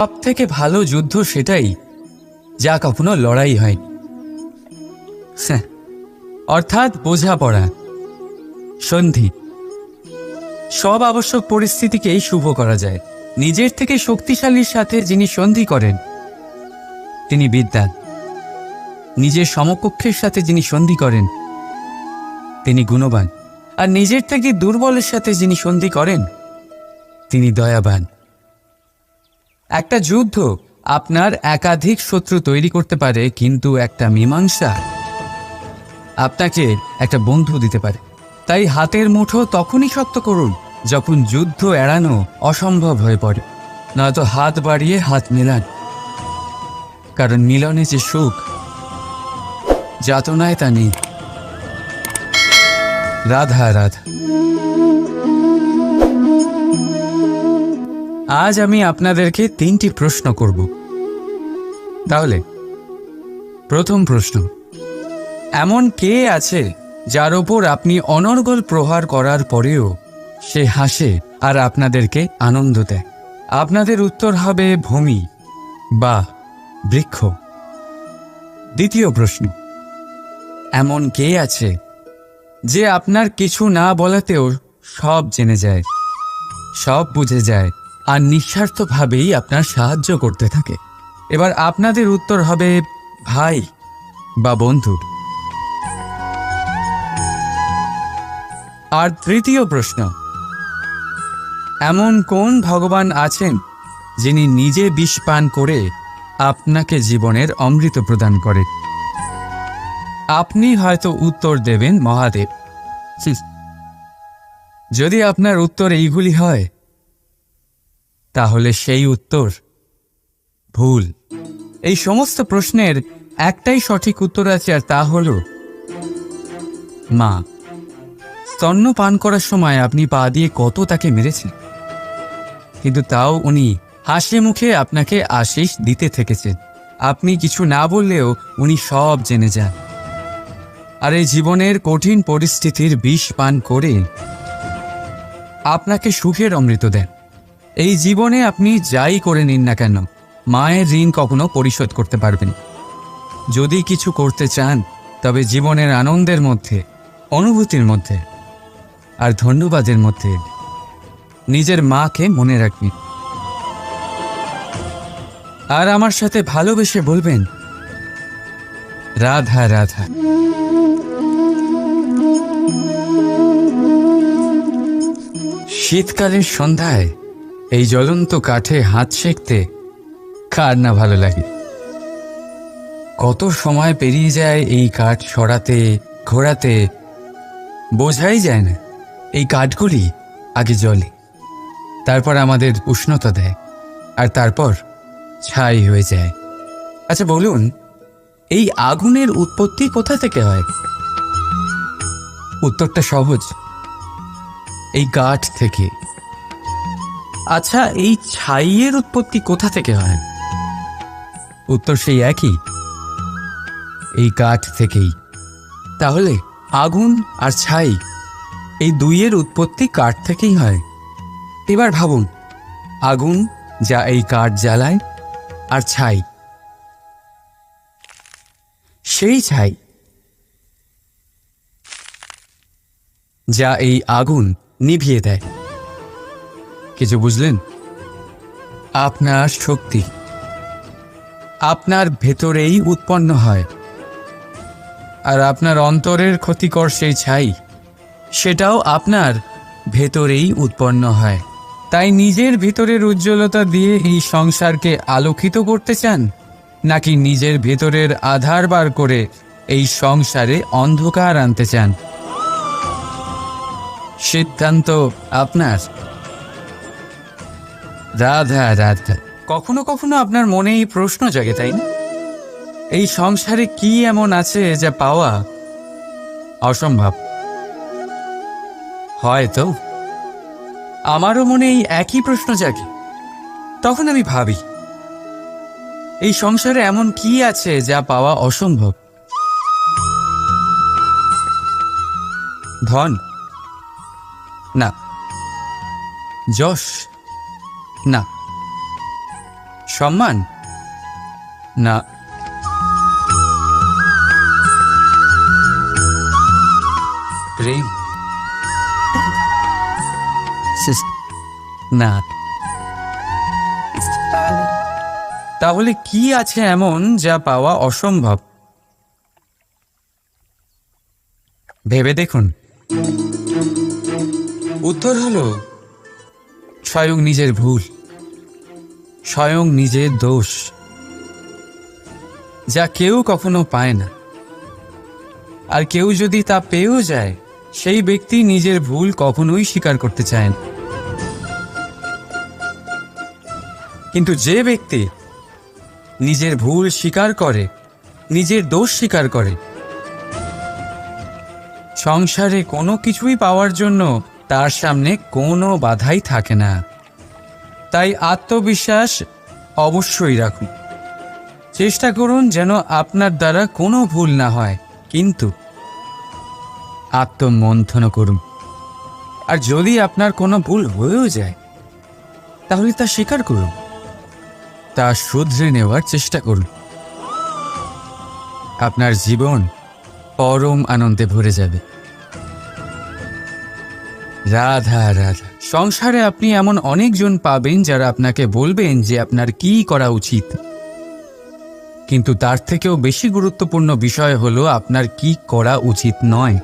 সব থেকে ভালো যুদ্ধ সেটাই যা কখনো লড়াই হয়, অর্থাৎ বোঝাপড়া, সন্ধি। সব আবশ্যক পরিস্থিতিকেই শুভ করা যায়। নিজের থেকে শক্তিশালীর সাথে যিনি সন্ধি করেন তিনি বিদ্বান। নিজের সমকক্ষের সাথে যিনি সন্ধি করেন তিনি গুণবান। আর নিজের থেকে দুর্বলের সাথে যিনি সন্ধি করেন তিনি দয়াবান। একটা যুদ্ধ আপনার একাধিক শত্রু তৈরি করতে পারে, কিন্তু একটা মীমাংসা আপনাকে একটা বন্ধু দিতে পারে। তাই হাতের মুঠো তখনই শক্ত করুন যখন যুদ্ধ এড়ানো অসম্ভব হয়ে পড়ে, নয়তো হাত বাড়িয়ে হাত মেলান। কারণ মিলনে যে সুখ, যাতনায় তা নেই। রাধা রাধা। আজ আমি আপনাদেরকে 3টি প্রশ্ন করব। তাহলে প্রথম প্রশ্ন, এমন কে আছে যার ওপর আপনি অনর্গল প্রহার করার পরেও সে হাসে আর আপনাদেরকে আনন্দ দেয়? আপনাদের উত্তর হবে ভূমি বা বৃক্ষ। দ্বিতীয় প্রশ্ন, এমন কে আছে যে আপনার কিছু না বলাতেও সব জেনে যায়, সব বুঝে যায় আর নিঃস্বার্থভাবেই আপনার সাহায্য করতে থাকে? এবার আপনাদের উত্তর হবে ভাই বা বন্ধু। আর তৃতীয় প্রশ্ন, এমন কোন ভগবান আছেন যিনি নিজে বিষ পান করে আপনাকে জীবনের অমৃত প্রদান করে? আপনি হয়তো উত্তর দেবেন মহাদেব। যদি আপনার উত্তর এইগুলি হয় তাহলে সেই উত্তর ভুল। এই সমস্ত প্রশ্নের একটাই সঠিক উত্তর আছে, আর তা হল মা। স্তন্য পান করার সময় আপনি পা দিয়ে কত তাকে মেরেছেন, কিন্তু তাও উনি হাসি মুখে আপনাকে আশীষ দিতে থেকেছেন। আপনি কিছু না বললেও উনি সব জেনে যান। আর এই জীবনের কঠিন পরিস্থিতির বিষ পান করে আপনাকে সুখের অমৃত দেন। এই জীবনে আপনি যাই করে নিন না কেন, মায়ের ঋণ কখনো পরিশোধ করতে পারবেন। যদি কিছু করতে চান তবে জীবনের আনন্দের মধ্যে, অনুভূতির মধ্যে আর ধন্যবাদের মধ্যে নিজের মাকে মনে রাখবেন। আর আমার সাথে ভালোবেসে বলবেন রাধা রাধা। শীতকালের সন্ধ্যায় এই জ্বলন্ত কাঠে হাত সেঁকতে কার না ভালো লাগে? কত সময় পেরিয়ে যায় এই কাঠ সরাতে, ঘোরাতে, বোঝাই যায় না। এই কাঠগুলি আগে জ্বলে, তারপর আমাদের উষ্ণতা দেয়, আর তারপর ছাই হয়ে যায়। আচ্ছা বলুন, এই আগুনের উৎপত্তি কোথা থেকে হয়? উত্তরটা সহজ, এই কাঠ থেকে। আচ্ছা, এই ছাইয়ের উৎপত্তি কোথা থেকে হয়? উত্তর সেই একই, এই কাঠ থেকেই। তাহলে আগুন আর ছাই, এই দুইয়ের উৎপত্তি কাঠ থেকেই হয়। এবার ভাবুন, আগুন যা এই কাঠ জ্বালায়, আর ছাই সেই ছাই যা এই আগুন নিভিয়ে দেয়। কিছু বুঝলেন? আপনার শক্তি আপনার ভেতরেই উৎপন্ন হয়, আর আপনার অন্তরের ক্ষতিকর সেই ছাই, সেটাও আপনার ভেতরেই উৎপন্ন হয়। তাই নিজের ভিতরের উজ্জ্বলতা দিয়ে এই সংসারকে আলোকিত করতে চান, নাকি নিজের ভেতরের আধার বার করে এই সংসারে অন্ধকার আনতে চান? সিদ্ধান্ত আপনার। রাধা রাধা। কখনো কখনো আপনার মনে এই প্রশ্ন জাগে, তাই না? এই সংসারে কি এমন আছে যা পাওয়া অসম্ভব? হয়তো আমারও মনে এই একই প্রশ্ন জাগে। তখন আমি ভাবি, এই সংসারে এমন কি আছে যা পাওয়া অসম্ভব? ধন? না। যশ? না। সম্মান? না। প্রেম? না। তাহলে কি আছে এমন যা পাওয়া অসম্ভব? ভেবে দেখুন। উত্তর হলো স্বয়ং নিজের ভুল, স্বয়ং নিজের দোষ, যা কেউ কখনো পায় না। আর কেউ যদি তা পেয়েও যায়, সেই ব্যক্তি নিজের ভুল কখনোই স্বীকার করতে চায় না। কিন্তু যে ব্যক্তি নিজের ভুল স্বীকার করে, নিজের দোষ স্বীকার করে, সংসারে কোনো কিছুই পাওয়ার জন্য তার সামনে কোনো বাধাই থাকে না। তাই আত্মবিশ্বাস অবশ্যই রাখুন। চেষ্টা করুন যেন আপনার দ্বারা কোনো ভুল না হয়, কিন্তু আত্মমন্থন করুন। আর যদি আপনার কোনো ভুল হয়েও যায়, তাহলে তা স্বীকার করুন, তা শুধরে নেওয়ার চেষ্টা করুন। আপনার জীবন পরম আনন্দে ভরে যাবে। রাধা রাধা। সংসারে আপনি এমন অনেকজন পাবেন যারা আপনাকে বলবেন যে আপনার কি করা উচিত, কিন্তু তার থেকেও বেশি গুরুত্বপূর্ণ বিষয় হলো আপনার কি করা উচিত নয়।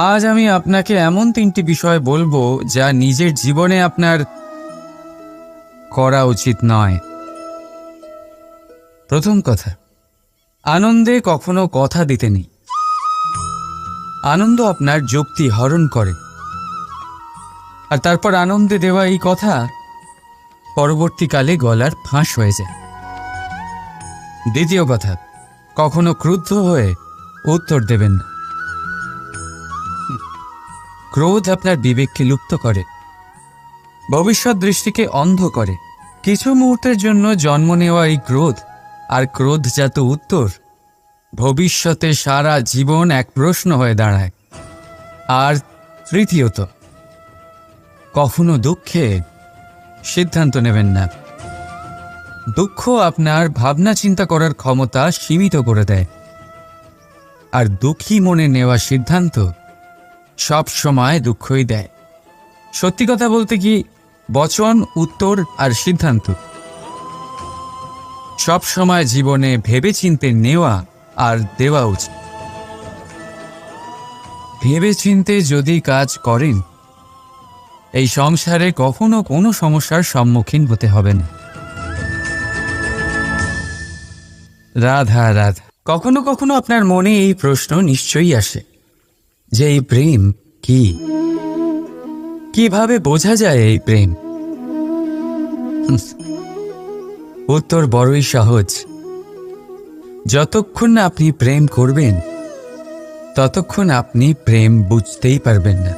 আজ আমি আপনাকে এমন 3টি বিষয় বলবো যা নিজের জীবনে আপনার করা উচিত নয়। প্রথম কথা, আনন্দে কখনো কথা দিতে নেই। আনন্দ আপনার যুক্তি হরণ করে, আর তারপর আনন্দে দেওয়া এই কথা পরবর্তীকালে গলার ফাঁস হয়ে যায়। দ্বিতীয় কথা, কখনো ক্রুদ্ধ হয়ে উত্তর দেবেন না। ক্রোধ আপনার বিবেককে লুপ্ত করে, ভবিষ্যৎ দৃষ্টিকে অন্ধ করে। কিছু মুহূর্তের জন্য জন্ম নেওয়া এই ক্রোধ আর ক্রোধজাত উত্তর ভবিষ্যতে সারা জীবন এক প্রশ্ন হয়ে দাঁড়ায়। আর তৃতীয়ত, কখনো দুঃখে সিদ্ধান্ত নেবেন না। দুঃখ আপনার ভাবনা চিন্তা করার ক্ষমতা সীমিত করে দেয়, আর দুঃখী মনে নেওয়া সিদ্ধান্ত সব সময় দুঃখই দেয়। সত্যি কথা বলতে কি, বচন, উত্তর আর সিদ্ধান্ত সব সময় জীবনে ভেবেচিন্তে নেওয়া আর দেওয়া উচিত। ভেবেচিন্তে যদি কাজ করেন, এই সংসারে কখনো কোনো সমস্যার সম্মুখীন হতে হবে না। রাধা রাধা। কখনো কখনো আপনার মনে এই প্রশ্ন নিশ্চয়ই আসে যে এই প্রেম কি, কিভাবে বোঝা যায় এই প্রেম? উত্তর বড়ই সহজ। যতক্ষণ না আপনি প্রেম করবেন, ততক্ষণ আপনি প্রেম বুঝতেই পারবেন না।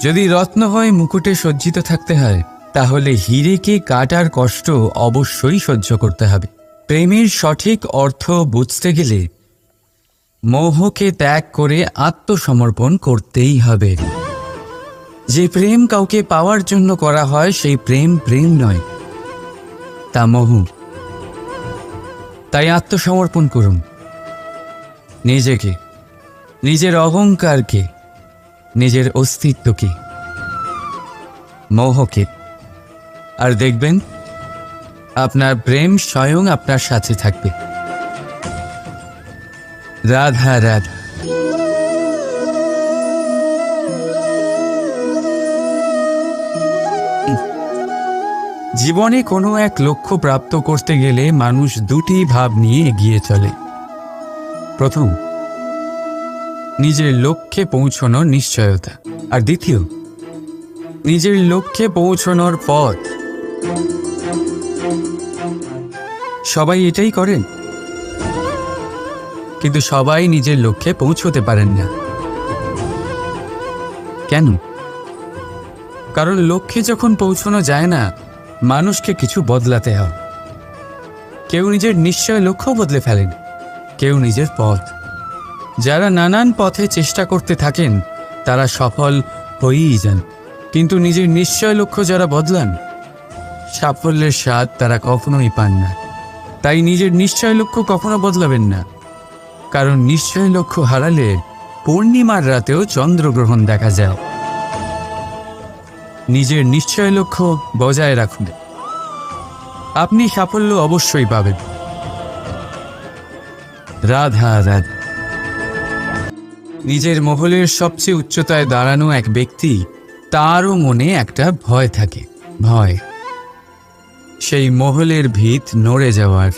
যদি রত্ন হয়ে মুকুটে সজ্জিত থাকতে হয়, তাহলে হীরেকে কাটার কষ্ট অবশ্যই সহ্য করতে হবে। প্রেমের সঠিক অর্থ বুঝতে গেলে মোহকে ত্যাগ করে আত্মসমর্পণ করতেই হবে। যে প্রেম কাউকে পাওয়ার জন্য করা হয়, সেই প্রেম প্রেম নয়, তা মোহ। তাই আত্মসমর্পণ করুন নিজেকে, নিজের অহংকারকে, নিজের অস্তিত্বকে, মোহকে, আর দেখবেন আপনার প্রেম স্বয়ং আপনার সাথে থাকবে। রাধা রাধা। জীবনে কোনো এক লক্ষ্য প্রাপ্ত করতে গেলে মানুষ দুটি ভাব নিয়ে এগিয়ে চলে। প্রথম, নিজের লক্ষ্যে পৌঁছানোর নিশ্চয়তা, আর দ্বিতীয়, নিজের লক্ষ্যে পৌঁছানোর পথ। সবাই এটাই করেন, কিন্তু সবাই নিজের লক্ষ্যে পৌঁছতে পারেন না। কেন? কারণ লক্ষ্যে যখন পৌঁছানো যায় না, মানুষকে কিছু বদলাতে হয়। কেউ নিজের নিশ্চয় লক্ষ্য বদলে ফেলেন, কেউ নিজের পথ। যারা নানান পথে চেষ্টা করতে থাকেন, তারা সফল হয়েই যান, কিন্তু নিজের নিশ্চয় লক্ষ্য যারা বদলান, সাফল্যের স্বাদ তারা কখনোই পান না। তাই নিজের নিশ্চয় লক্ষ্য কখনো বদলাবেন না, কারণ নিশ্চয় লক্ষ্য হারালে পূর্ণিমার রাতেও চন্দ্রগ্রহণ দেখা যায়। নিজের নিশ্চয় লক্ষ্য বজায় রাখুন, আপনি সাফল্য অবশ্যই পাবেন। রাধা রাধা। নিজের মহলের সবচেয়ে উচ্চতায় দাঁড়ানো এক ব্যক্তি, তারও মনে একটা ভয় থাকে। ভয়, সেই মহলের ভিত নড়ে যাওয়ার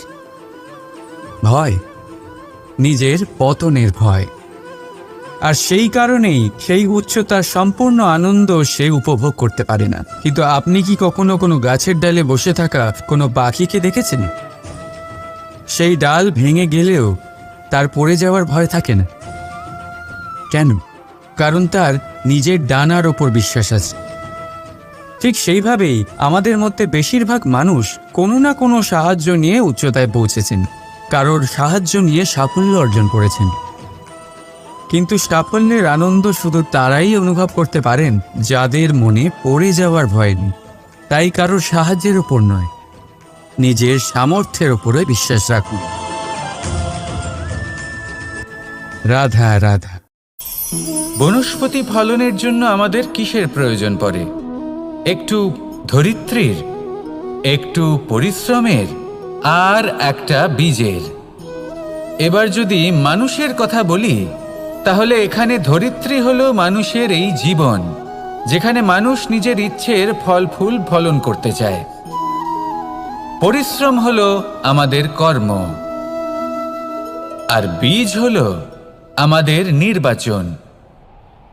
ভয়, নিজের পতনের ভয়। আর সেই কারণেই সেই উচ্চতার সম্পূর্ণ আনন্দ সে উপভোগ করতে পারে না। কিন্তু আপনি কি কখনো কোনো গাছের ডালে বসে থাকা কোনো পাখিকে দেখেছেন? সেই ডাল ভেঙে গেলেও তার পড়ে যাওয়ার ভয় থাকে না। কেন? কারণ তার নিজের ডানার ওপর বিশ্বাস আছে। ঠিক সেইভাবেই আমাদের মধ্যে বেশিরভাগ মানুষ কোনো না কোনো সাহায্য নিয়ে উচ্চতায় পৌঁছেছেন, কারোর সাহায্য নিয়ে সাফল্য অর্জন করেছেন। কিন্তু সাফল্যের আনন্দ শুধু তারাই অনুভব করতে পারেন যাদের মনে পড়ে যাওয়ার ভয় নেই। তাই কারোর সাহায্যের ওপর নয়, নিজের সামর্থ্যের ওপরে বিশ্বাস রাখুন। রাধা রাধা। বনস্পতি ফলনের জন্য আমাদের কিসের প্রয়োজন পড়ে? একটু ধরিত্রীর, একটু পরিশ্রমের, আর একটা বীজের। এবার যদি মানুষের কথা বলি, তাহলে এখানে ধরিত্রী হলো মানুষের এই জীবন, যেখানে মানুষ নিজের ইচ্ছের ফল ফুল ফলন করতে চায়। পরিশ্রম হলো আমাদের কর্ম, আর বীজ হলো আমাদের নির্বাচন।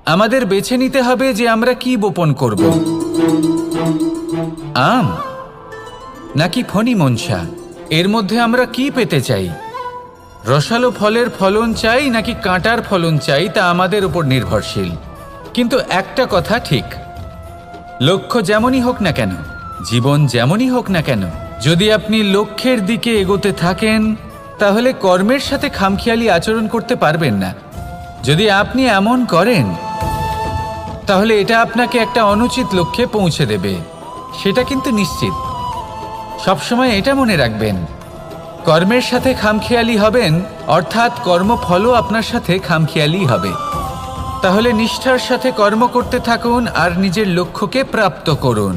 আমাদের বেছে নিতে হবে যে আমরা কি বপন করব, আম নাকি ফণি মনসা। এর মধ্যে আমরা কি পেতে চাই? রসালো ফলের ফলন চাই নাকি কাঁটার ফলন চাই, তা আমাদের উপর নির্ভরশীল। কিন্তু একটা কথা ঠিক, লক্ষ্য যেমনই হোক না কেন, জীবন যেমনই হোক না কেন, যদি আপনি লক্ষ্যের দিকে এগোতে থাকেন, তাহলে কর্মের সাথে খামখেয়ালি আচরণ করতে পারবেন না। যদি আপনি এমন করেন, তাহলে এটা আপনাকে একটা অনুচিত লক্ষ্যে পৌঁছে দেবে, সেটা কিন্তু নিশ্চিত। সবসময় এটা মনে রাখবেন, কর্মের সাথে খামখেয়ালি হবেন, অর্থাৎ কর্মফলও আপনার সাথে খামখেয়ালি হবে। তাহলে নিষ্ঠার সাথে কর্ম করতে থাকুন আর নিজের লক্ষ্যকে প্রাপ্ত করুন।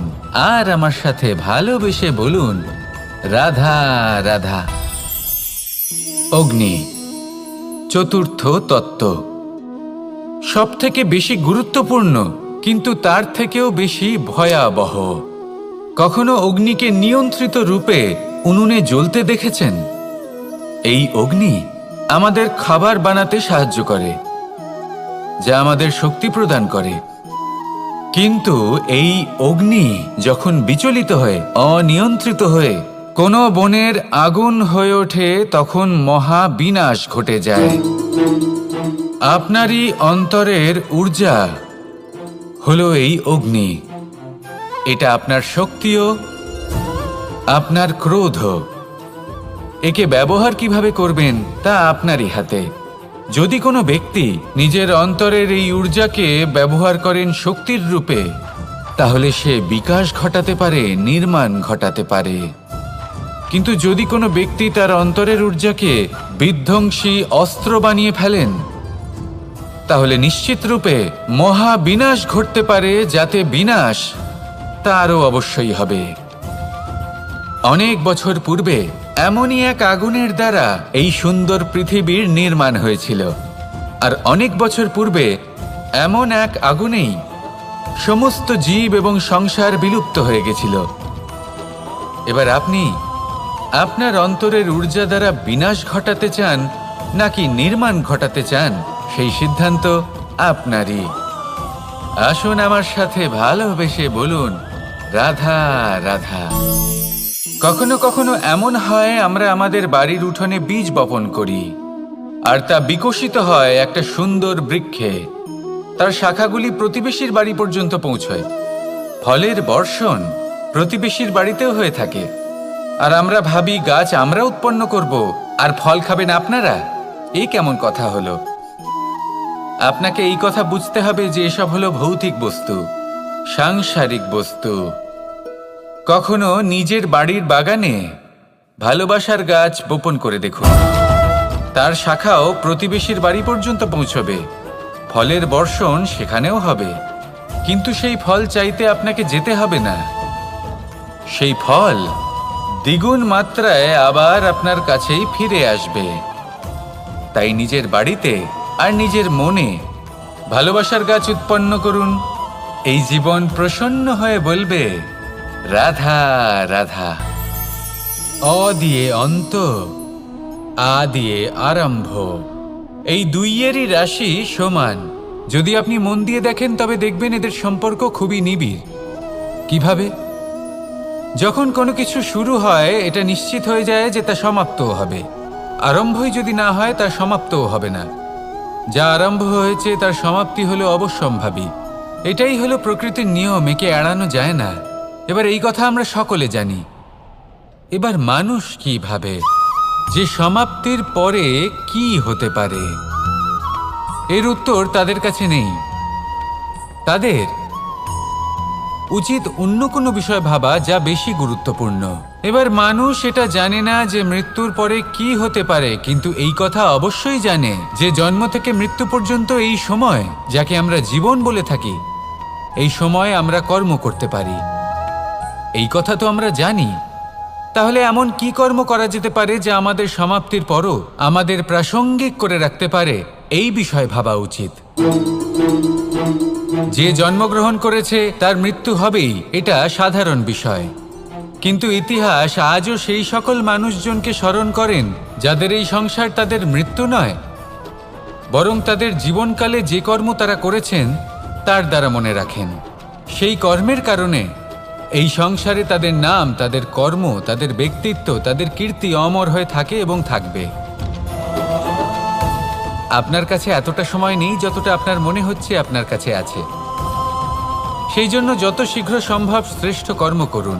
আর আমার সাথে ভালোবেসে বলুন, রাধা রাধা। অগ্নি, চতুর্থ তত্ত্ব, সব থেকে বেশি গুরুত্বপূর্ণ, কিন্তু তার থেকেও বেশি ভয়াবহ। কখনো অগ্নিকে নিয়ন্ত্রিত রূপে উনুনে জ্বলতে দেখেছেন? এই অগ্নি আমাদের খাবার বানাতে সাহায্য করে, যা আমাদের শক্তি প্রদান করে। কিন্তু এই অগ্নি যখন বিচলিত হয়ে, অনিয়ন্ত্রিত হয়ে কোনো বনের আগুন হয়ে ওঠে, তখন মহা বিনাশ ঘটে যায়। আপনারই অন্তরের ঊর্জা হলো এই অগ্নি। এটা আপনার শক্তিও, আপনার ক্রোধ। একে ব্যবহার কিভাবে করবেন তা আপনারই হাতে। যদি কোনো ব্যক্তি নিজের অন্তরের এই ঊর্জাকে ব্যবহার করেন শক্তির রূপে, তাহলে সে বিকাশ ঘটাতে পারে, নির্মাণ ঘটাতে পারে। কিন্তু যদি কোনো ব্যক্তি তার অন্তরের ঊর্জাকে বিধ্বংসী অস্ত্র বানিয়ে ফেলেন, তাহলে নিশ্চিত রূপে মহা বিনাশ ঘটতে পারে, যাতে বিনাশ তারও অবশ্যই হবে। অনেক বছর পূর্বে এমনই এক আগুনের দ্বারা এই সুন্দর পৃথিবীর নির্মাণ হয়েছিল। আর অনেক বছর পূর্বে এমন এক আগুনেই সমস্ত জীব এবং সংসার বিলুপ্ত হয়ে গেছিল। এবার আপনি আপনার অন্তরের ঊর্জা দ্বারা বিনাশ ঘটাতে চান নাকি নির্মাণ ঘটাতে চান, সেই সিদ্ধান্ত আপনারই। আসুন আমার সাথে ভালোবেসে বলুন, রাধা রাধা। কখনো কখনো এমন হয়, আমরা আমাদের বাড়ির উঠোনে বীজ বপন করি, আর তা বিকশিত হয় একটা সুন্দর বৃক্ষে। তার শাখাগুলি প্রতিবেশীর বাড়ি পর্যন্ত পৌঁছয়। ফলের বর্ষণ প্রতিবেশীর বাড়িতেও হয়ে থাকে। আর আমরা ভাবি গাছ আমরা উৎপন্ন করব আর ফল খাবেন আপনারা। এই কেমন কথা হলো? আপনাকে এই কথা বুঝতে হবে যে এসব হলো ভৌতিক বস্তু। সাংসারিক বস্তু। কখনো নিজের বাড়ির বাগানে ভালোবাসার গাছ বপন করে দেখুন, তার শাখাও প্রতিবেশীর বাড়ি পর্যন্ত পৌঁছবে, ফলের বর্ষণ সেখানেও হবে, কিন্তু সেই ফল চাইতে আপনাকে যেতে হবে না, সেই ফল দ্বিগুণ মাত্রায় আবার আপনার কাছেই ফিরে আসবে। তাই নিজের বাড়িতে আর নিজের মনে ভালোবাসার গাছ উৎপন্ন করুন। এই জীবন প্রসন্ন হয়ে বলবে, রাধা রাধা। অ দিয়ে অন্ত, আ দিয়ে আরম্ভ, এই দুইয়েরই রাশি সমান। যদি আপনি মন দিয়ে দেখেন তবে দেখবেন এদের সম্পর্ক খুবই নিবিড়। কিভাবে? যখন কোনো কিছু শুরু হয় এটা নিশ্চিত হয়ে যায় যে তা সমাপ্তও হবে। আরম্ভই যদি না হয় তার সমাপ্তও হবে না। যা আরম্ভ হয়েছে তার সমাপ্তি হলো অবশ্যম্ভাবী। এটাই হলো প্রকৃতির নিয়ম, একে এড়ানো যায় না। এবার এই কথা আমরা সকলে জানি। এবার মানুষ কি ভাবে যে সমাপ্তির পরে কি হতে পারে, এর উত্তর তাদের কাছে নেই। তাদের উচিত অন্য কোনো বিষয় ভাবা যা বেশি গুরুত্বপূর্ণ। এবার মানুষ এটা জানে না যে মৃত্যুর পরে কি হতে পারে, কিন্তু এই কথা অবশ্যই জানে যে জন্ম থেকে মৃত্যু পর্যন্ত এই সময়, যাকে আমরা জীবন বলে থাকি, এই সময় আমরা কর্ম করতে পারি। এই কথা তো আমরা জানি। তাহলে এমন কি কর্ম করা যেতে পারে যা আমাদের সমাপ্তির পরও আমাদের প্রাসঙ্গিক করে রাখতে পারে, এই বিষয়ে ভাবা উচিত। যে জন্মগ্রহণ করেছে তার মৃত্যু হবেই, এটা সাধারণ বিষয়। কিন্তু ইতিহাস আজও সেই সকল মানুষজনকে স্মরণ করেন যাদের এই সংসার তাদের মৃত্যু নয়, বরং তাদের জীবনকালে যে কর্ম তারা করেছেন তার দ্বারা মনে রাখেন। সেই কর্মের কারণে এই সংসারে তাদের নাম, তাদের কর্ম, তাদের ব্যক্তিত্ব, তাদের কীর্তি অমর হয়ে থাকে এবং থাকবে। আপনার কাছে এতটা সময় নেই যতটা আপনার মনে হচ্ছে আপনার কাছে আছে। সেই জন্য যত শীঘ্র সম্ভব শ্রেষ্ঠ কর্ম করুন,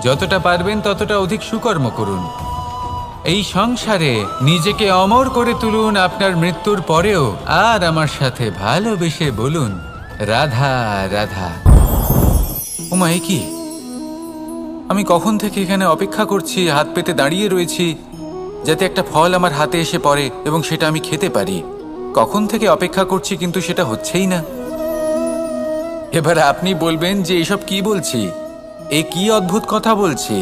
যতটা পারবেন ততটা অধিক সুকর্ম করুন। এই সংসারে নিজেকে অমর করে তুলুন আপনার মৃত্যুর পরেও। আর আমার সাথে ভালোবেসে বলুন, রাধা রাধা। ওমা, এ কি? আমি কখন থেকে এখানে অপেক্ষা করছি, হাত পেতে দাঁড়িয়ে রয়েছি যাতে একটা ফল আমার হাতে এসে পড়ে এবং সেটা আমি খেতে পারি। কখন থেকে অপেক্ষা করছি, কিন্তু সেটা হচ্ছেই না। এবার আপনি বলবেন যে এসব কি বলছি, এ কি অদ্ভুত কথা বলছি।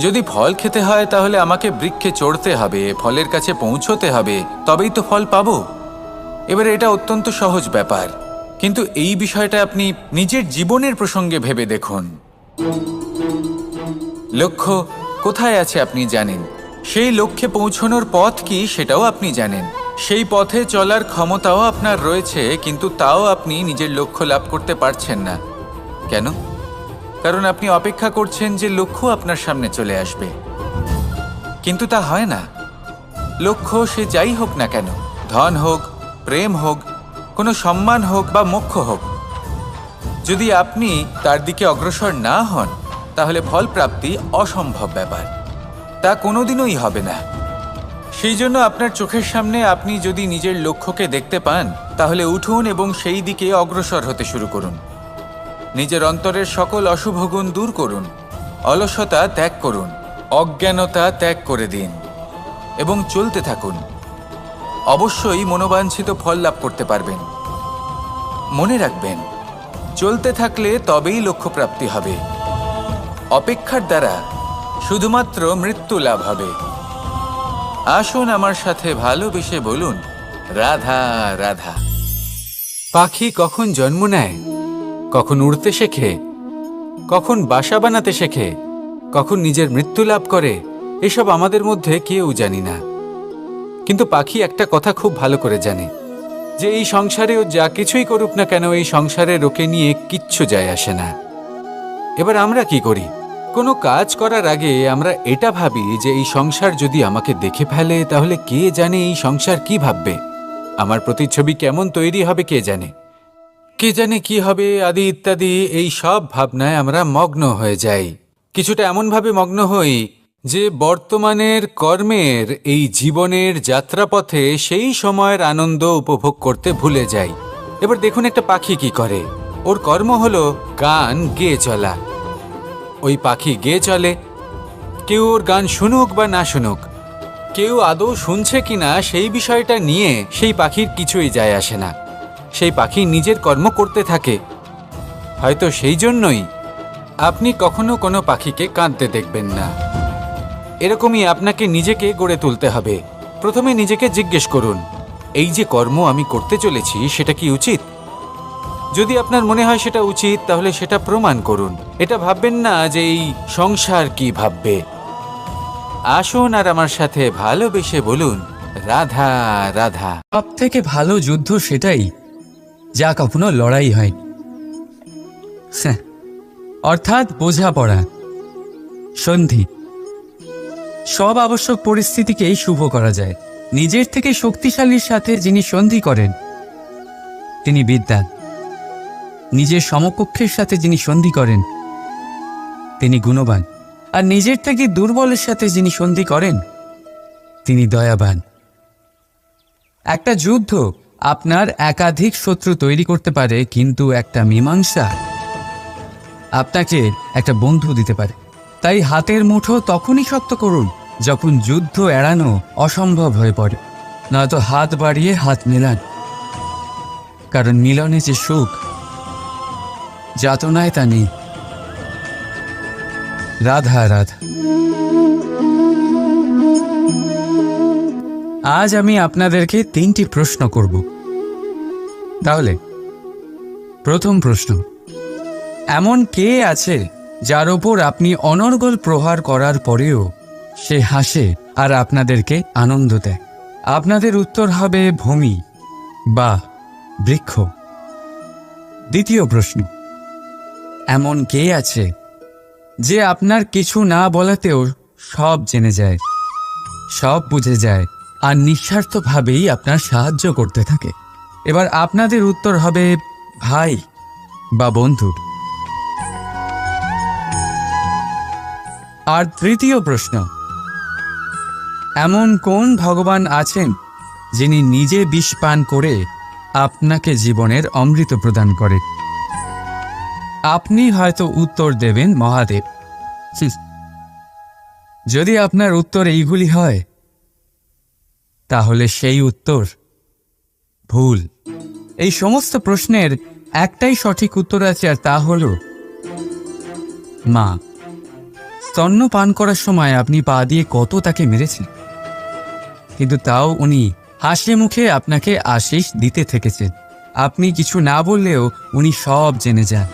যদি ফল খেতে হয় তাহলে আমাকে বৃক্ষে চড়তে হবে, ফলের কাছে পৌঁছতে হবে, তবেই তো ফল পাবো। এবার এটা অত্যন্ত সহজ ব্যাপার, কিন্তু এই বিষয়টা আপনি নিজের জীবনের প্রসঙ্গে ভেবে দেখুন। লক্ষ্য কোথায় আছে আপনি জানেন, সেই লক্ষ্যে পৌঁছানোর পথ কি সেটাও আপনি জানেন, সেই পথে চলার ক্ষমতাও আপনার রয়েছে, কিন্তু তাও আপনি নিজের লক্ষ্য লাভ করতে পারছেন না। কেন? কারণ আপনি অপেক্ষা করছেন যে লক্ষ্য আপনার সামনে চলে আসবে, কিন্তু তা হয় না। লক্ষ্য সে যাই হোক না কেন, ধন হোক, প্রেম হোক, কোনো সম্মান হোক বা মোক্ষ হোক, যদি আপনি তার দিকে অগ্রসর না হন তাহলে ফল প্রাপ্তি অসম্ভব ব্যাপার, তা কোনোদিনই হবে না। সেই জন্য আপনার চোখের সামনে আপনি যদি নিজের লক্ষ্যকে দেখতে পান তাহলে উঠুন এবং সেই দিকে অগ্রসর হতে শুরু করুন। নিজের অন্তরের সকল অশুভ গুণ দূর করুন, অলসতা ত্যাগ করুন, অজ্ঞানতা ত্যাগ করে দিন এবং চলতে থাকুন। অবশ্যই মনোবাঞ্ছিত ফল লাভ করতে পারবেন। মনে রাখবেন, চলতে থাকলে তবেই লক্ষ্য প্রাপ্তি হবে। অপেক্ষার দ্বারা শুধুমাত্র মৃত্যু লাভ হবে। আসুন আমার সাথে ভালোবেসে বলুন, রাধা রাধা। পাখি কখন জন্ম নেয়, কখন উড়তে শেখে, কখন বাসা বানাতে শেখে, কখন নিজের মৃত্যু লাভ করে, এসব আমাদের মধ্যে কেউ জানি না। কিন্তু পাখি একটা কথা খুব ভালো করে জানে, যে এই সংসারে ও যা কিছুই করুক না কেন, এই সংসারের ওকে নিয়ে কিচ্ছু যায় আসে না। এবার আমরা কি করি? কোনো কাজ করার আগে আমরা এটা ভাবি যে এই সংসার যদি আমাকে দেখে ফেলে তাহলে কে জানে এই সংসার কি ভাববে, আমার প্রতিচ্ছবি কেমন তৈরি হবে কে জানে, কে জানে কি হবে আদি ইত্যাদি। এই সব ভাবনায় আমরা মগ্ন হয়ে যাই। কিছুটা এমনভাবে মগ্ন হই যে বর্তমানের কর্মের এই জীবনের যাত্রাপথে সেই সময়ের আনন্দ উপভোগ করতে ভুলে যাই। এবার দেখুন একটা পাখি কি করে। ওর কর্ম হলো গান গেয়ে চলা। ওই পাখি গেয়ে চলে, কেউ ওর গান শুনুক বা না শুনুক, কেউ আদৌ শুনছে কিনা সেই বিষয়টা নিয়ে সেই পাখির কিছুই যায় আসে না। সেই পাখি নিজের কর্ম করতে থাকে। হয়তো সেই জন্যই আপনি কখনো কোনো পাখিকে কাঁদতে দেখবেন না। এরকমই আপনাকে নিজেকে গড়ে তুলতে হবে। প্রথমে নিজেকে জিজ্ঞেস করুন, এই যে কর্ম আমি করতে চলেছি সেটা কি উচিত? যদি আপনার মনে হয় সেটা উচিত, তাহলে সেটা প্রমাণ করুন। এটা ভাববেন না যে এই সংসার কি ভাববে। আসুন আর আমার সাথে ভালোবেসে বলুন, রাধা রাধা। সব থেকে ভালো যুদ্ধ সেটাই যা কখনো লড়াই হয়, অর্থাৎ বোঝাপড়া, সন্ধি। সব আবশ্যক পরিস্থিতিকেই শুভ করা যায় নিজের থেকে শক্তিশালীর সাথে যিনি সন্ধি করেন তিনি বিদ্বান। নিজের সমকক্ষের সাথে যিনি সন্ধি করেন তিনি গুণবান। আর নিজের থেকে দুর্বলের সাথে যিনি সন্ধি করেন তিনি দয়াবান। একটা যুদ্ধ আপনার একাধিক শত্রু তৈরি করতে পারে, কিন্তু একটা মীমাংসা আপনাকে একটা বন্ধু দিতে পারে। তাই হাতের মুঠো তখনই শক্ত করুন যখন যুদ্ধ এড়ানো অসম্ভব হয়ে পড়ে, নয়তো হাত বাড়িয়ে হাত মেলান। কারণ মিলনে যে সুখ, যাতনায় তা নেই। রাধা রাধা। আজ আমি আপনাদেরকে 3টি প্রশ্ন করব। তাহলে প্রথম প্রশ্ন, এমন কে আছে যার ওপর আপনি অনর্গল প্রহার করার পরেও সে হাসে আর আপনাদেরকে আনন্দ দেয়? আপনাদের উত্তর হবে ভূমি বা বৃক্ষ। দ্বিতীয় প্রশ্ন, এমন কে আছে যে আপনার কিছু না বলাতেও সব জেনে যায়, সব বুঝে যায় আর নিঃস্বার্থভাবেই আপনার সাহায্য করতে থাকে? এবার আপনাদের উত্তর হবে ভাই বা বন্ধু। আর তৃতীয় প্রশ্ন, এমন কোন ভগবান আছেন যিনি নিজে বিষ পান করে আপনাকে জীবনের অমৃত প্রদান করেন? আপনি হয়তো উত্তর দেবেন মহাদেব। যদি আপনার উত্তর এইগুলি হয় তাহলে সেই উত্তর ভুল। এই সমস্ত প্রশ্নের একটাই সঠিক উত্তর আছে, আর তা হল মা। স্তন্য পান করার সময় আপনি পা দিয়ে কত তাকে মেরেছেন, কিন্তু তাও উনি হাসি মুখে আপনাকে আশীষ দিতে থেকেছেন। আপনি কিছু না বললেও উনি সব জেনে যান।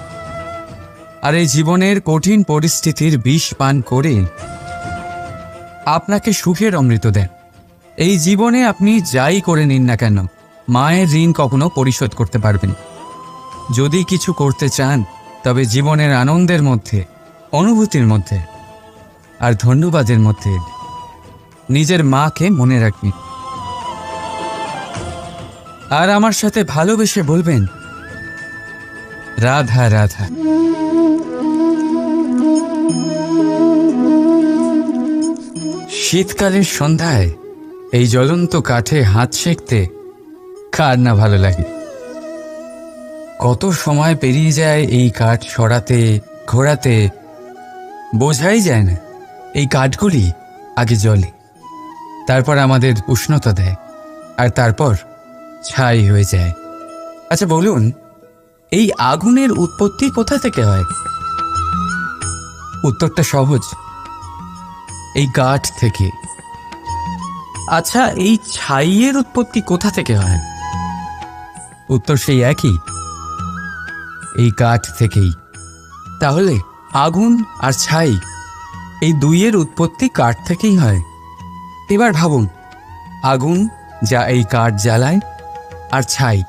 আর এই জীবনের কঠিন পরিস্থিতির বিষ পান করে আপনাকে সুখের অমৃত দেন। এই জীবনে আপনি যাই করে নিন না কেন, মায়ের ঋণ কখনো পরিশোধ করতে পারবেন। যদি কিছু করতে চান তবে জীবনের আনন্দের মধ্যে, অনুভূতির মধ্যে আর ধন্যবাদের মধ্যে নিজের মাকে মনে রাখবেন। আর আমার সাথে ভালোবেসে বলবেন, রাধা রাধা। শীতকালের সন্ধ্যায় এই জ্বলন্ত কাঠে হাত সেঁকতে কার না ভালো লাগে? কত সময় পেরিয়ে যায় এই কাঠ সরাতে, ঘোরাতে, বোঝাই যায় না। এই কাঠগুলি আগে জ্বলে, তারপর আমাদের উষ্ণতা দেয়, আর তারপর ছাই হয়ে যায়। আচ্ছা বলুন, এই আগুনের উৎপত্তি কোথা থেকে হয়? উত্তরটা সহজ, এই কাঠ থেকে। আচ্ছা, এই ছাইয়ের উৎপত্তি কোথা থেকে হয়? উত্তর সেই একই, এই কাঠ থেকেই। তাহলে আগুন আর ছাই এই দুইয়ের উৎপত্তি কাঠ থেকেই হয়। এবার ভাবুন, আগুন যা এই কাঠ জ্বালায়, আর ছাই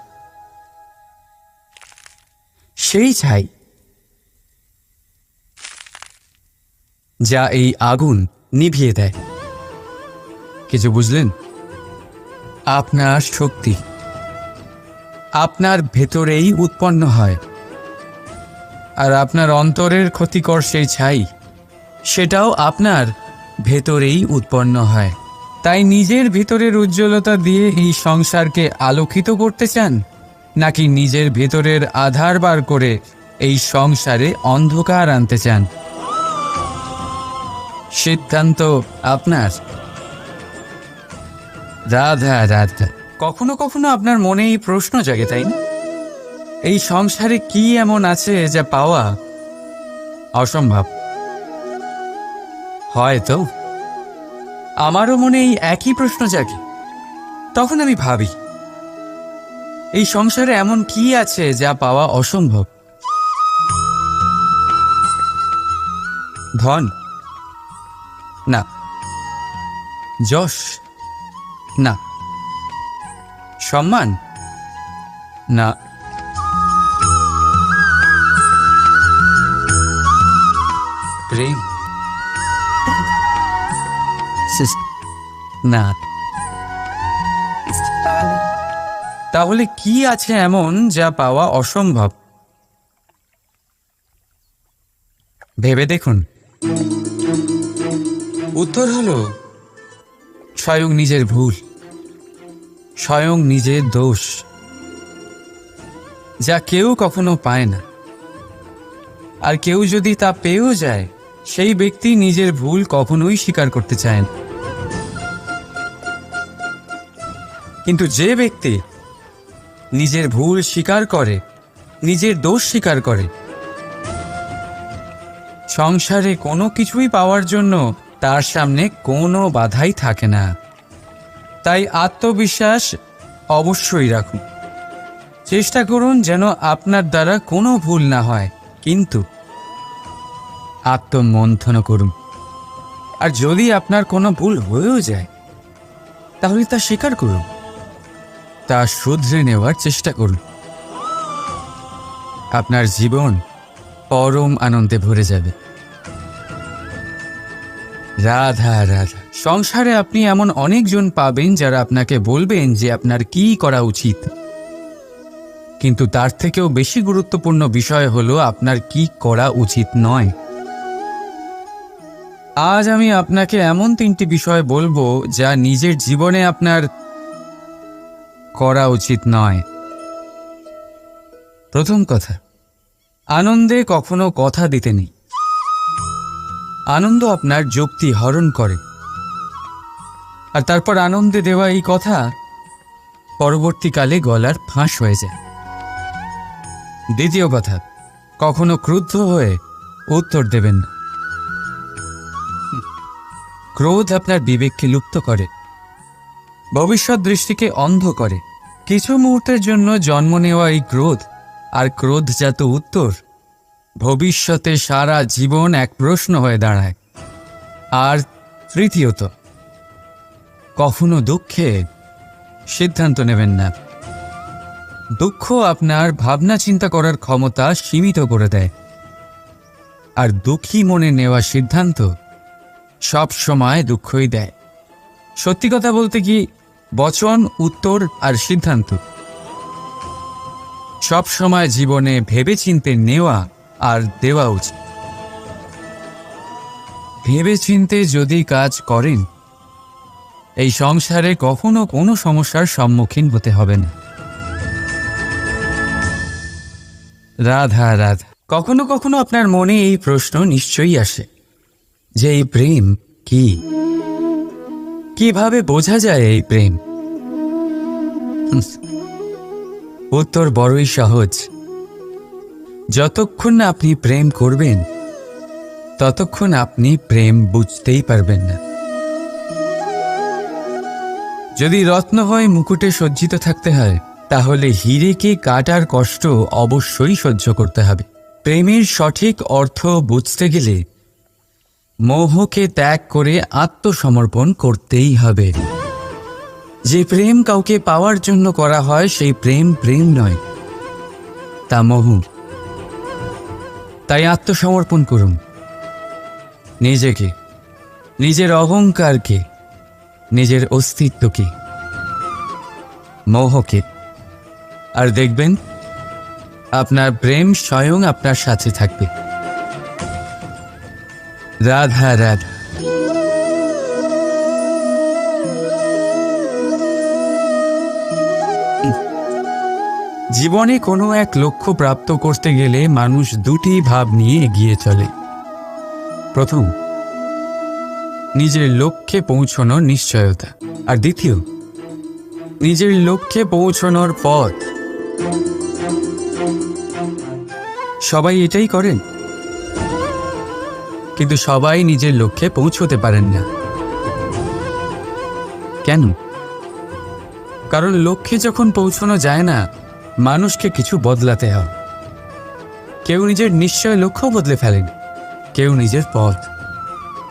সেই ছাই যা এই আগুন নিভিয়ে দেয়। কিছু বুঝলেন? আপনার শক্তি আপনার ভেতরেই উৎপন্ন হয়, আর আপনার অন্তরের ক্ষতিকর সেই ছাই সেটাও আপনার ভেতরেই উৎপন্ন হয়। তাই নিজের ভিতরের উজ্জ্বলতা দিয়ে এই সংসারকে আলোকিত করতে চান, নাকি নিজের ভেতরের আধার বার করে এই সংসারে অন্ধকার আনতে চান? সিদ্ধান্ত আপনার। রাধা রাধা। কখনো কখনো আপনার মনে এই প্রশ্ন জাগে, তাই না? এই সংসারে কি এমন আছে যা পাওয়া অসম্ভব? হয়তো আমারও মনে এই একই প্রশ্ন জাগে। তখন আমি ভাবি, এই সংসারে এমন কি আছে যা পাওয়া অসম্ভব? ধন? না। যশ? না। সম্মান? না। প্রেম? না। তাহলে কি আছে এমন যা পাওয়া অসম্ভব? ভেবে দেখুন। উত্তর হলো স্বয়ং নিজের ভুল, স্বয়ং নিজের দোষ, যা কেউ কখনো পায় না। আর কেউ যদি তা পেয়েও যায়, সেই ব্যক্তি নিজের ভুল কখনোই স্বীকার করতে চায় না। কিন্তু যে ব্যক্তি নিজের ভুল স্বীকার করে, নিজের দোষ স্বীকার করে, সংসারে কোনো কিছুই পাওয়ার জন্য তার সামনে কোনো বাধাই থাকে না। তাই আত্মবিশ্বাস অবশ্যই রাখুন। চেষ্টা করুন যেন আপনার দ্বারা কোনো ভুল না হয়, কিন্তু আত্মমন্থন করুন। আর যদি আপনার কোনো ভুল হয়েও যায়, তাহলে তা স্বীকার করুন, তা শুধরে নেওয়ার চেষ্টা করুন। আপনার জীবন পরম আনন্দে ভরে যাবে। রাধা রাধা। সংসারে আপনি এমন অনেকজন পাবেন যারা আপনাকে বলবেন যে আপনার কি করা উচিত, কিন্তু তার থেকেও বেশি গুরুত্বপূর্ণ বিষয় হলো আপনার কি করা উচিত নয়। আজ আমি আপনাকে এমন 3টি বিষয় বলবো যা নিজের জীবনে আপনার করা উচিত নয়। প্রথম কথা, আনন্দে কখনো কথা দিতে নেই। আনন্দ আপনার যুক্তি হরণ করে, আর তারপর আনন্দে দেওয়া এই কথা পরবর্তীকালে গলার ফাঁস হয়ে যায়। দ্বিতীয় কথা, কখনো ক্রুদ্ধ হয়ে উত্তর দেবেন না। ক্রোধ আপনার বিবেককে লুপ্ত করে, ভবিষ্যৎ দৃষ্টিকে অন্ধ করে। কিছু মুহূর্তের জন্য জন্ম নেওয়া এই ক্রোধ আর ক্রোধজাত উত্তর ভবিষ্যতে সারা জীবন এক প্রশ্ন হয়ে দাঁড়ায়। আর তৃতীয়ত, কখনো দুঃখে সিদ্ধান্ত নেবেন না। দুঃখ আপনার ভাবনা চিন্তা করার ক্ষমতা সীমিত করে দেয়, আর দুঃখী মনে নেওয়া সিদ্ধান্ত সব সময় দুঃখই দেয়। সত্যি কথা বলতে কি, বচন, উত্তর আর সিদ্ধান্ত সব সময় জীবনে ভেবেচিন্তে নেওয়া আর দেওয়া উচিত। ভেবেচিন্তে যদি কাজ করেন, এই সংসারে কখনো কোনো সমস্যার সম্মুখীন হতে হবে না। রাধা রাধা। কখনো কখনো আপনার মনে এই প্রশ্ন নিশ্চয়ই আসে যে এই প্রেম কি, কিভাবে বোঝা যায় এই প্রেম? উত্তর বড়ই সহজ। যতক্ষণ না আপনি প্রেম করবেন, ততক্ষণ আপনি প্রেম বুঝতেই পারবেন না। যদি রত্ন হয় মুকুটে সজ্জিত থাকতে হয়, তাহলে হীরেকে কাটার কষ্ট অবশ্যই সহ্য করতে হবে। প্রেমের সঠিক অর্থ বুঝতে গেলে মোহকে ত্যাগ করে আত্মসমর্পণ করতেই হবে। যে প্রেম কাউকে পাওয়ার জন্য করা হয়, সেই প্রেম প্রেম নয়, তা মোহ। তাই আত্মসমর্পণ করুন নিজেকে, নিজের অহংকারকে, নিজের অস্তিত্বকে, মোহকে, আর দেখবেন আপনার প্রেম স্বয়ং আপনার সাথে থাকবে। রাধা রাধা। জীবনে কোনো এক লক্ষ্য প্রাপ্ত করতে গেলে মানুষ দুটি ভাব নিয়ে এগিয়ে চলে। প্রথম, নিজের লক্ষ্যে পৌঁছানোর নিশ্চয়তা, আর দ্বিতীয়, নিজের লক্ষ্যে পৌঁছানোর পথ। সবাই এটাই করেন, কিন্তু সবাই নিজের লক্ষ্যে পৌঁছতে পারেন না। কেন? কারণ লক্ষ্যে যখন পৌঁছানো যায় না, মানুষকে কিছু বদলাতে হয়। কেউ নিজের নিশ্চয় লক্ষ্য বদলে ফেলেন, কেউ নিজের পথ।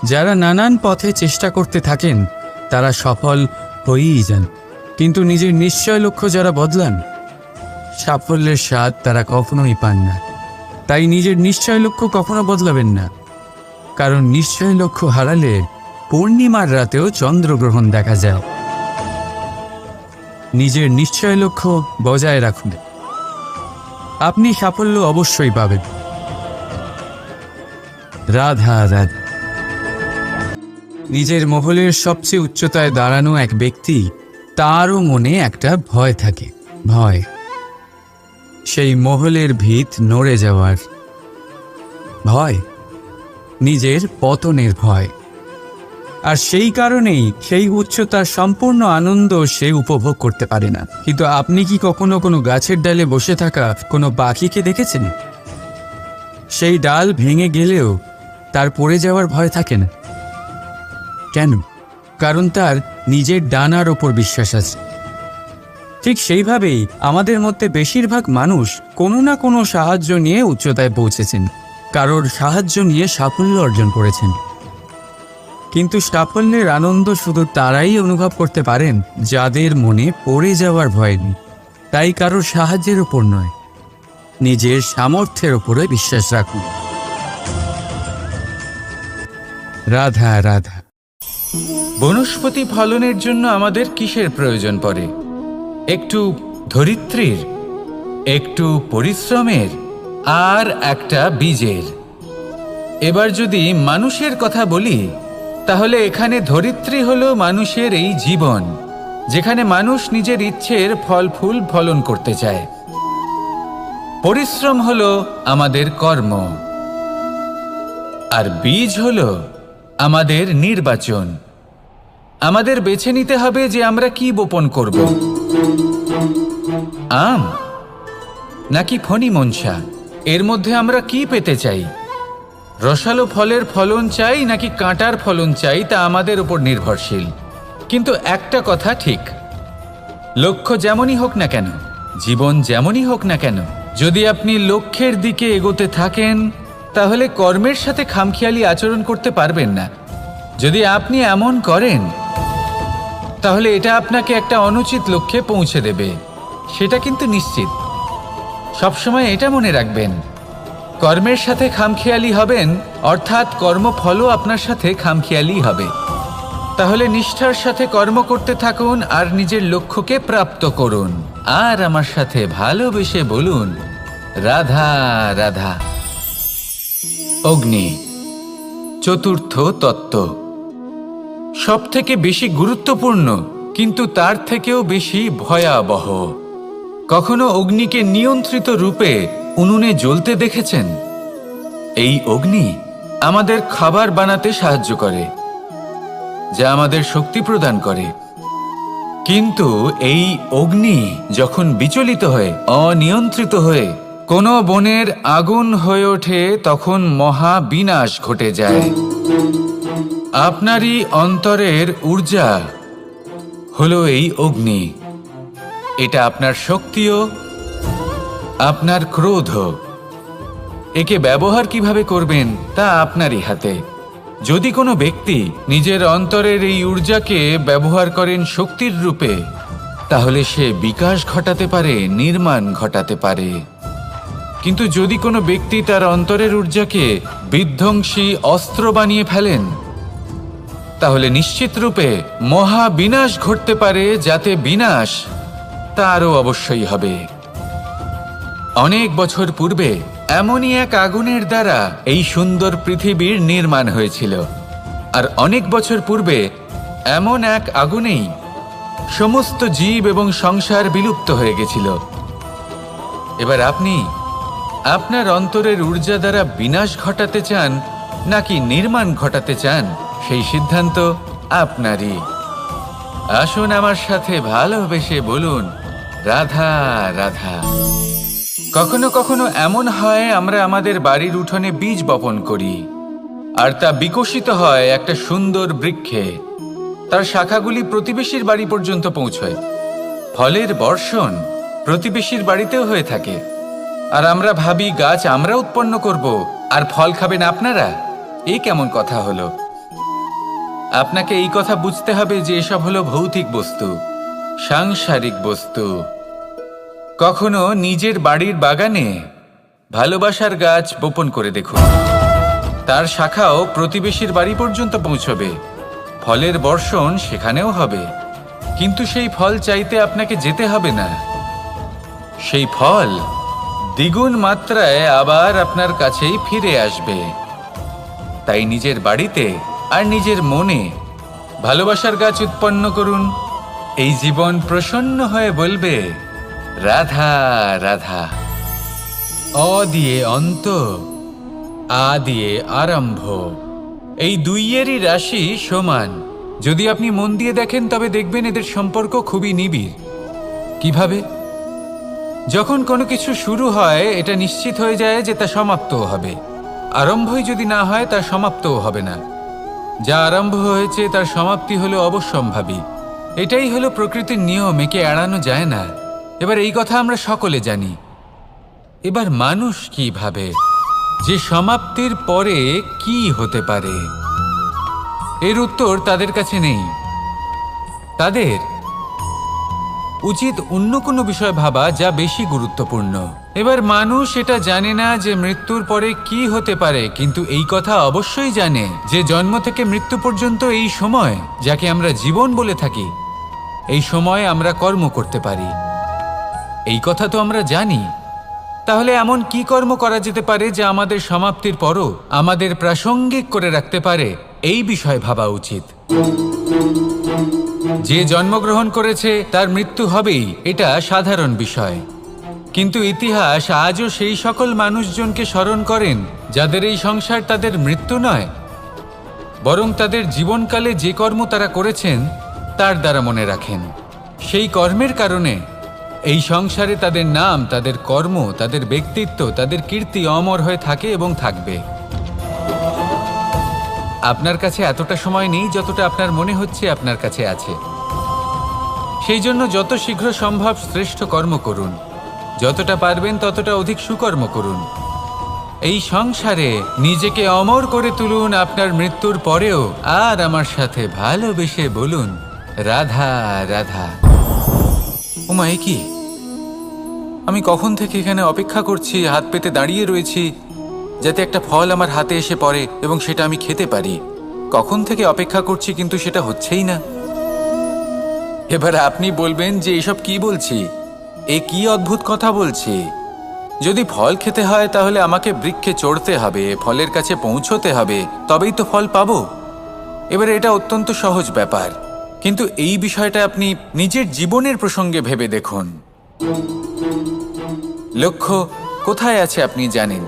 যারা নানান পথে চেষ্টা করতে থাকেন তারা সফল হয়েই যান, কিন্তু নিজের নিশ্চয় লক্ষ্য যারা বদলান, সাফল্যের স্বাদ তারা কখনোই পান না। তাই নিজের নিশ্চয় লক্ষ্য কখনো বদলাবেন না, কারণ নিশ্চয় লক্ষ্য হারালে পূর্ণিমার রাতেও চন্দ্রগ্রহণ দেখা যায়। নিজের নিশ্চয় লক্ষ্য বজায় রাখুন, আপনি সাফল্য অবশ্যই পাবেন। রাধা রাধা। নিজের মহলের সবচেয়ে উচ্চতায় দাঁড়ানো এক ব্যক্তি, তারও মনে একটা ভয় থাকে। ভয়, সেই মহলের ভিত নড়ে যাওয়ার ভয়, নিজের পতনের ভয়। আর সেই কারণেই সেই উচ্চতার সম্পূর্ণ আনন্দ সে উপভোগ করতে পারে না। কিন্তু আপনি কি কখনো কোনো গাছের ডালে বসে থাকা কোনো পাখিকে দেখেছেন? সেই ডাল ভেঙে গেলেও তার পড়ে যাওয়ার ভয় থাকে না। কেন? কারণ তার নিজের ডানার ওপর বিশ্বাস আছে। ঠিক সেইভাবেই আমাদের মধ্যে বেশিরভাগ মানুষ কোনো না কোনো সাহায্য নিয়ে উচ্চতায় পৌঁছেছেন, কারোর সাহায্য নিয়ে সাফল্য অর্জন করেছেন। কিন্তু সাফল্যের আনন্দ শুধু তারাই অনুভব করতে পারেন যাদের মনে পড়ে যাওয়ার ভয় নেই। তাই কারোর সাহায্যের ওপর নয়, নিজের সামর্থ্যের ওপরে বিশ্বাস রাখুন। রাধা রাধা। বনস্পতি ফলনের জন্য আমাদের কিসের প্রয়োজন পড়ে? একটু ধরিত্রীর, একটু পরিশ্রমের, আর একটা বীজের। এবার যদি মানুষের কথা বলি, তাহলে এখানে ধরিত্রী হলো মানুষের এই জীবন, যেখানে মানুষ নিজের ইচ্ছের ফল ফুল ফলন করতে চায়। পরিশ্রম হলো আমাদের কর্ম, আর বীজ হলো আমাদের নির্বাচন। আমাদের বেছে নিতে হবে যে আমরা কি বপন করব, আম নাকি ফণি মনসা। এর মধ্যে আমরা কি পেতে চাই? রসালো ফলের ফলন চাই নাকি কাঁটার ফলন চাই, তা আমাদের উপর নির্ভরশীল। কিন্তু একটা কথা ঠিক, লক্ষ্য যেমনই হোক না কেন, জীবন যেমনই হোক না কেন, যদি আপনি লক্ষ্যের দিকে এগোতে থাকেন, তাহলে কর্মের সাথে খামখেয়ালি আচরণ করতে পারবেন না। যদি আপনি এমন করেন, তাহলে এটা আপনাকে একটা অনুচিত লক্ষ্যে পৌঁছে দেবে, সেটা কিন্তু নিশ্চিত। সবসময় এটা মনে রাখবেন, কর্মের সাথে খামখেয়ালি হবেন, অর্থাৎ কর্মফলও আপনার সাথে খামখেয়ালি হবে। তাহলে নিষ্ঠার সাথে কর্ম করতে থাকুন আর নিজের লক্ষ্যকে প্রাপ্ত করুন। আর আমার সাথে ভালোবেসে বলুন, রাধা রাধা। অগ্নি, চতুর্থ তত্ত্ব, সব থেকে বেশি গুরুত্বপূর্ণ, কিন্তু তার থেকেও বেশি ভয়াবহ। কখনো অগ্নিকে নিয়ন্ত্রিত রূপে উনুনে জ্বলতে দেখেছেন? এই অগ্নি আমাদের খাবার বানাতে সাহায্য করে, যা আমাদের শক্তি প্রদান করে। কিন্তু এই অগ্নি যখন বিচলিত হয়ে, অনিয়ন্ত্রিত হয়ে কোনো বনের আগুন হয়ে ওঠে, তখন মহা বিনাশ ঘটে যায়। আপনারই অন্তরের ঊর্জা হলো এই অগ্নি। এটা আপনার শক্তিও, আপনার ক্রোধ। একে ব্যবহার কিভাবে করবেন তা আপনারই হাতে। যদি কোনো ব্যক্তি নিজের অন্তরের এই ঊর্জাকে ব্যবহার করেন শক্তির রূপে, তাহলে সে বিকাশ ঘটাতে পারে, নির্মাণ ঘটাতে পারে। কিন্তু যদি কোনো ব্যক্তি তার অন্তরের ঊর্জাকে বিধ্বংসী অস্ত্র বানিয়ে ফেলেন, তাহলে নিশ্চিত রূপে মহা বিনাশ ঘটতে পারে, যাতে বিনাশ তারও অবশ্যই হবে। অনেক বছর পূর্বে এমনই এক আগুনের দ্বারা এই সুন্দর পৃথিবীর নির্মাণ হয়েছিল। আর অনেক বছর পূর্বে এমন এক আগুনেই সমস্ত জীব এবং সংসার বিলুপ্ত হয়ে গেছিল। এবার আপনি আপনার অন্তরের ঊর্জা দ্বারা বিনাশ ঘটাতে চান নাকি নির্মাণ ঘটাতে চান, সেই সিদ্ধান্ত আপনারই। আসুন আমার সাথে ভালোবেসে বলুন, রাধা রাধা। কখনো কখনো এমন হয় আমরা আমাদের বাড়ির উঠোনে বীজ বপন করি, আর তা বিকশিত হয় একটা সুন্দর বৃক্ষে। তার শাখাগুলি প্রতিবেশীর বাড়ি পর্যন্ত পৌঁছয়। ফলের বর্ষণ প্রতিবেশীর বাড়িতেও হয়ে থাকে, আর আমরা ভাবি গাছ আমরা উৎপন্ন করব আর ফল খাবেন আপনারা। এই কেমন কথা হলো? আপনাকে এই কথা বুঝতে হবে যে এসব হলো ভৌতিক বস্তু, সাংসারিক বস্তু। কখনো নিজের বাড়ির বাগানে ভালোবাসার গাছ বপন করে দেখুন, তার শাখাও প্রতিবেশীর বাড়ি পর্যন্ত পৌঁছবে, ফলের বর্ষণ সেখানেও হবে। কিন্তু সেই ফল চাইতে আপনাকে যেতে হবে না, সেই ফল দ্বিগুণ মাত্রায় আবার আপনার কাছেই ফিরে আসবে। তাই নিজের বাড়িতে আর নিজের মনে ভালোবাসার গাছ উৎপন্ন করুন। এই জীবন প্রসন্ন হয়ে বলবে, রাধা রাধা। অ দিয়ে অন্ত, আ দিয়ে আরম্ভ, এই দুইয়েরই রাশি সমান। যদি আপনি মন দিয়ে দেখেন তবে দেখবেন এদের সম্পর্ক খুবই নিবিড়। কিভাবে? যখন কোনো কিছু শুরু হয় এটা নিশ্চিত হয়ে যায় যে তা সমাপ্তও হবে। আরম্ভই যদি না হয় তার সমাপ্তও হবে না। যা আরম্ভ হয়েছে তার সমাপ্তি হলো অবশ্যম্ভাবী। এটাই হলো প্রকৃতির নিয়ম, একে এড়ানো যায় না। এবার এই কথা আমরা সকলে জানি। এবার মানুষ কি ভাবে যে সমাপ্তির পরে কি হতে পারে, এর উত্তর তাদের কাছে নেই। তাদের উচিত অন্য কোনো বিষয় ভাবা যা বেশি গুরুত্বপূর্ণ। এবার মানুষ এটা জানে না যে মৃত্যুর পরে কি হতে পারে, কিন্তু এই কথা অবশ্যই জানে যে জন্ম থেকে মৃত্যু পর্যন্ত এই সময়, যাকে আমরা জীবন বলে থাকি, এই সময় আমরা কর্ম করতে পারি। এই কথা তো আমরা জানি। তাহলে এমন কি কর্ম করা যেতে পারে যা আমাদের সমাপ্তির পরও আমাদের প্রাসঙ্গিক করে রাখতে পারে, এই বিষয়ে ভাবা উচিত। যে জন্মগ্রহণ করেছে তার মৃত্যু হবেই, এটা সাধারণ বিষয়। কিন্তু ইতিহাস আজও সেই সকল মানুষজনকে স্মরণ করেন যাদের এই সংসার তাদের মৃত্যু নয়, বরং তাদের জীবনকালে যে কর্ম তারা করেছেন তার দ্বারা মনে রাখেন। সেই কর্মের কারণে এই সংসারে তাদের নাম, তাদের কর্ম, তাদের ব্যক্তিত্ব, তাদের কীর্তি অমর হয়ে থাকে এবং থাকবে। আপনার কাছে এতটা সময় নেই যতটা আপনার মনে হচ্ছে আপনার কাছে আছে। সেই জন্য যত শীঘ্র সম্ভব শ্রেষ্ঠ কর্ম করুন, যতটা পারবেন ততটা অধিক সুকর্ম করুন। এই সংসারে নিজেকে অমর করে তুলুন আপনার মৃত্যুর পরেও। আর আমার সাথে ভালোবেসে বলুন, রাধা রাধা। উমা, এ কি? আমি কখন থেকে এখানে অপেক্ষা করছি, হাত পেতে দাঁড়িয়ে রয়েছি যাতে একটা ফল আমার হাতে এসে পড়ে এবং সেটা আমি খেতে পারি। কখন থেকে অপেক্ষা করছি, কিন্তু সেটা হচ্ছেই না। এবার আপনি বলবেন যে এসব কি বলছি, এ কি অদ্ভুত কথা বলছি। যদি ফল খেতে হয় তাহলে আমাকে বৃক্ষে চড়তে হবে, ফলের কাছে পৌঁছতে হবে, তবেই তো ফল পাবো। এবার এটা অত্যন্ত সহজ ব্যাপার, কিন্তু এই বিষয়টা আপনি নিজের জীবনের প্রসঙ্গে ভেবে দেখুন। লক্ষ্য কোথায় আছে আপনি জানেন,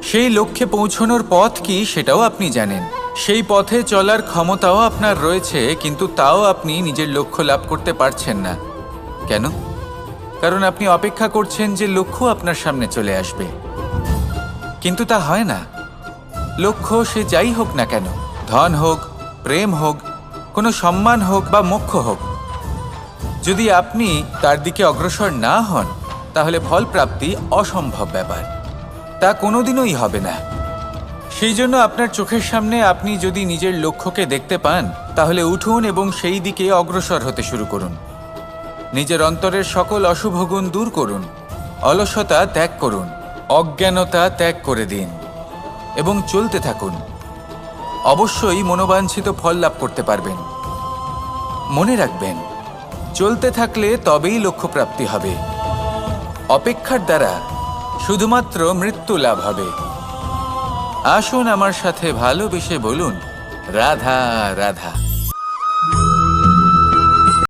সেই লক্ষ্যে পৌঁছানোর পথ কি সেটাও আপনি জানেন, সেই পথে চলার ক্ষমতাও আপনার রয়েছে, কিন্তু তাও আপনি নিজের লক্ষ্য লাভ করতে পারছেন না। কেন? কারণ আপনি অপেক্ষা করছেন যে লক্ষ্য আপনার সামনে চলে আসবে, কিন্তু তা হয় না। লক্ষ্য সে যাই হোক না কেন, ধন হোক, প্রেম হোক, কোনো সম্মান হোক বা মোক্ষ হোক, যদি আপনি তার দিকে অগ্রসর না হন তাহলে ফল প্রাপ্তি অসম্ভব ব্যাপার, তা কোনোদিনই হবে না। সেই জন্য আপনার চোখের সামনে আপনি যদি নিজের লক্ষ্যকে দেখতে পান তাহলে উঠুন এবং সেই দিকে অগ্রসর হতে শুরু করুন। নিজের অন্তরের সকল অশুভ গুণ দূর করুন, অলসতা ত্যাগ করুন, অজ্ঞানতা ত্যাগ করে দিন এবং চলতে থাকুন। অবশ্যই মনোবাঞ্ছিত ফল লাভ করতে পারবেন। মনে রাখবেন, চলতে থাকলে তবেই লক্ষ্য প্রাপ্তি হবে। অপেক্ষার দ্বারা শুধুমাত্র মৃত্যু লাভ হবে। আসুন আমার সাথে ভালোবেসে বলুন, রাধা রাধা।